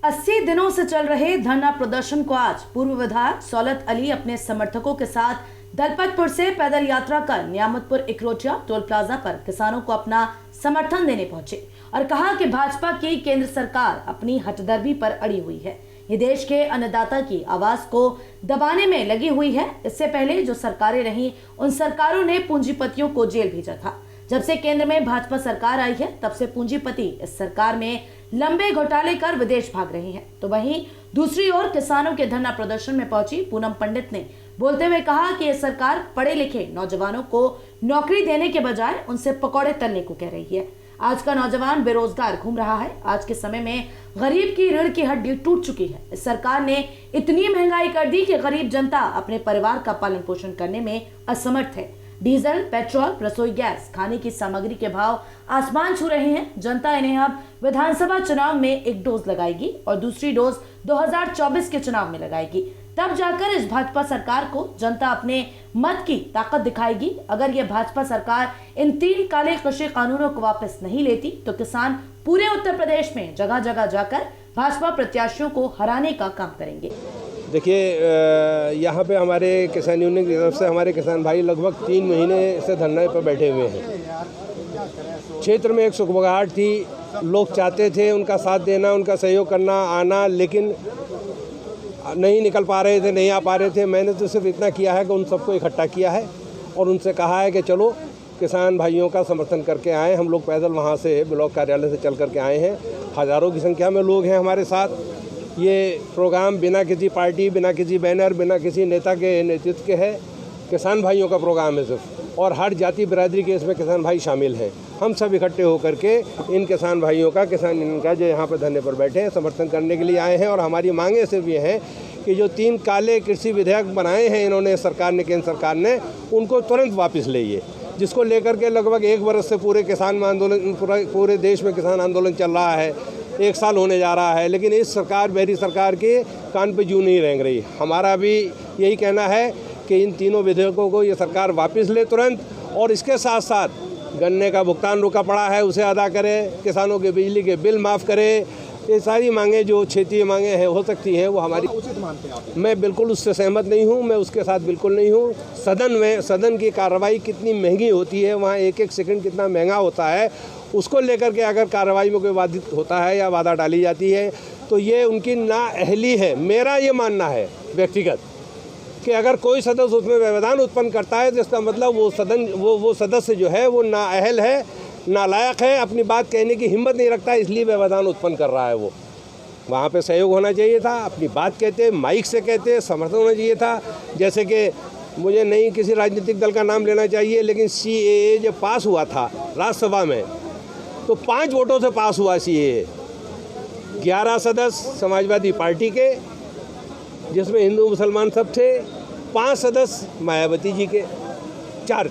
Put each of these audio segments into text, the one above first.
80 दिनों से चल रहे धरना प्रदर्शन को आज पूर्व विधायक सौलत अली अपने समर्थकों के साथ दलपतपुर से पैदल यात्रा कर नियामतपुर इकरोटिया टोल प्लाजा पर किसानों को अपना समर्थन देने पहुंचे और कहा कि भाजपा की केंद्र सरकार अपनी हठधर्मी पर अड़ी हुई है। ये देश के अन्नदाता की आवाज को दबाने में लगी हुई है। इससे पहले जो सरकारें रहीं, उन सरकारों ने पूंजीपतियों को जेल भेजा था। जब से केंद्र में भाजपा सरकार आई है, तब से पूंजीपति इस सरकार में लंबे घोटाले कर विदेश भाग रहे हैं। तो वहीं दूसरी ओर किसानों के धरना प्रदर्शन में पहुंची पूनम पंडित ने बोलते हुए कहा कि यह सरकार पढ़े लिखे नौजवानों को नौकरी देने के बजाय उनसे पकौड़े तलने को कह रही है। आज का नौजवान बेरोजगार घूम रहा है। आज के समय में गरीब की रीढ़ की हड्डी टूट चुकी है। इस सरकार ने इतनी महंगाई कर दी कि गरीब जनता अपने परिवार का पालन पोषण करने में असमर्थ है। डीजल, पेट्रोल, रसोई गैस, खाने की सामग्री के भाव आसमान छू रहे हैं। जनता इन्हें अब विधानसभा चुनाव में एक डोज लगाएगी और दूसरी डोज 2024 के चुनाव में लगाएगी। तब जाकर इस भाजपा सरकार को जनता अपने मत की ताकत दिखाएगी। अगर यह भाजपा सरकार इन 3 काले कृषि कानूनों को वापस नहीं लेती तो किसान पूरे उत्तर प्रदेश में जगह जगह जाकर भाजपा प्रत्याशियों को हराने का काम करेंगे। देखिए, यहाँ पे हमारे किसान यूनियन की तरफ से हमारे किसान भाई लगभग 3 महीने से धरने पर बैठे हुए हैं। क्षेत्र में एक सुखबगाहट थी, लोग चाहते थे उनका साथ देना, उनका सहयोग करना, आना, लेकिन नहीं निकल पा रहे थे, नहीं आ पा रहे थे। मैंने तो सिर्फ इतना किया है कि उन सबको इकट्ठा किया है और उनसे कहा है कि चलो किसान भाइयों का समर्थन करके आए। हम लोग पैदल वहाँ से ब्लॉक कार्यालय से चल करके आए हैं। हज़ारों की संख्या में लोग हैं हमारे साथ। ये प्रोग्राम बिना किसी पार्टी, बिना किसी बैनर, बिना किसी नेता के नेतृत्व के है। किसान भाइयों का प्रोग्राम है सिर्फ, और हर जाति बिरादरी के इसमें किसान भाई शामिल हैं। हम सब इकट्ठे होकर के इन किसान भाइयों का, किसान इनका जो यहाँ पर धरने पर बैठे हैं, समर्थन करने के लिए आए हैं। और हमारी मांगें सिर्फ ये हैं कि जो 3 काले कृषि विधेयक बनाए हैं इन्होंने सरकार ने, केंद्र सरकार ने, उनको तुरंत वापस लेइए। जिसको लेकर के लगभग 1 वर्ष से पूरे किसान आंदोलन, पूरे देश में किसान आंदोलन चल रहा है। 1 साल होने जा रहा है, लेकिन इस सरकार, मेरी सरकार के कान पे जूं नहीं रेंग रही। हमारा भी यही कहना है कि इन तीनों विधेयकों को ये सरकार वापस ले तुरंत, और इसके साथ साथ गन्ने का भुगतान रुका पड़ा है उसे अदा करे, किसानों के बिजली के बिल माफ़ करे। ये सारी मांगें जो क्षेत्रीय मांगें हैं हो सकती हैं, वो हमारी उचित मानते हैं आप? मैं बिल्कुल उससे सहमत नहीं हूँ, मैं उसके साथ बिल्कुल नहीं हूँ। सदन की कार्रवाई कितनी महंगी होती है, वहाँ 1-1 सेकंड कितना महंगा होता है, उसको लेकर के अगर कार्रवाई में कोई बाधित होता है या बाधा डाली जाती है तो ये उनकी नाअहली है। मेरा ये मानना है व्यक्तिगत कि अगर कोई सदस्य उसमें व्यवधान उत्पन्न करता है तो इसका मतलब वो सदस्य जो है वो नाअहल है, नालायक है, अपनी बात कहने की हिम्मत नहीं रखता, इसलिए व्यवधान उत्पन्न कर रहा है। वो वहाँ पे सहयोग होना चाहिए था, अपनी बात कहते, माइक से कहते, समर्थन होना चाहिए था। जैसे कि मुझे नहीं किसी राजनीतिक दल का नाम लेना चाहिए, लेकिन CAA जब पास हुआ था राज्यसभा में तो 5 वोटों से पास हुआ CAA। 11 सदस्य समाजवादी पार्टी के, जिसमें हिंदू मुसलमान सब थे, 5 सदस्य मायावती जी के, 4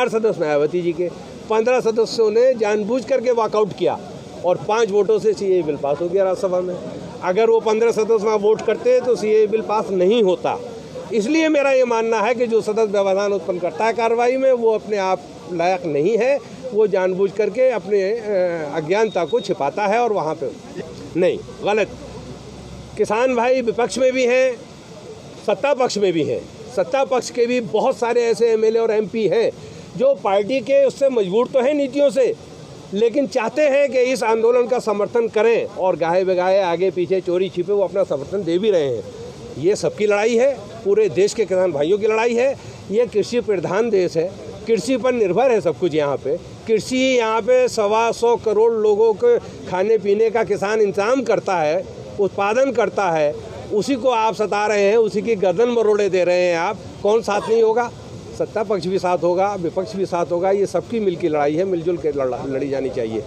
सदस्य मायावती जी के, 15 सदस्यों ने जानबूझ करके वॉकआउट किया और 5 वोटों से CAA बिल पास हो गया राज्यसभा में। अगर वो 15 सदस्य वहाँ वोट करते तो CAA बिल पास नहीं होता। इसलिए मेरा ये मानना है कि जो सदस्य व्यवधान उत्पन्न करता है कार्रवाई में, वो अपने आप लायक नहीं है, वो जानबूझ करके अपने अज्ञानता को छिपाता है। और वहाँ पे नहीं, गलत। किसान भाई विपक्ष में भी हैं, सत्ता पक्ष में भी हैं। सत्ता पक्ष के भी बहुत सारे ऐसे MLA और MP हैं जो पार्टी के उससे मजबूर तो हैं नीतियों से, लेकिन चाहते हैं कि इस आंदोलन का समर्थन करें, और गाहे बगाहे आगे पीछे चोरी छिपे वो अपना समर्थन दे भी रहे हैं। ये सबकी लड़ाई है, पूरे देश के किसान भाइयों की लड़ाई है। ये कृषि प्रधान देश है, कृषि पर निर्भर है सब कुछ। यहाँ पे कृषि, यहाँ पे 125 करोड़ लोगों के खाने पीने का किसान इंतजाम करता है, उत्पादन करता है। उसी को आप सता रहे हैं, उसी की गर्दन मरोड़े दे रहे हैं आप। कौन साथ नहीं होगा? सत्ता पक्ष भी साथ होगा, विपक्ष भी साथ होगा। ये सबकी मिल की लड़ाई है, मिलजुल के लड़ी जानी चाहिए।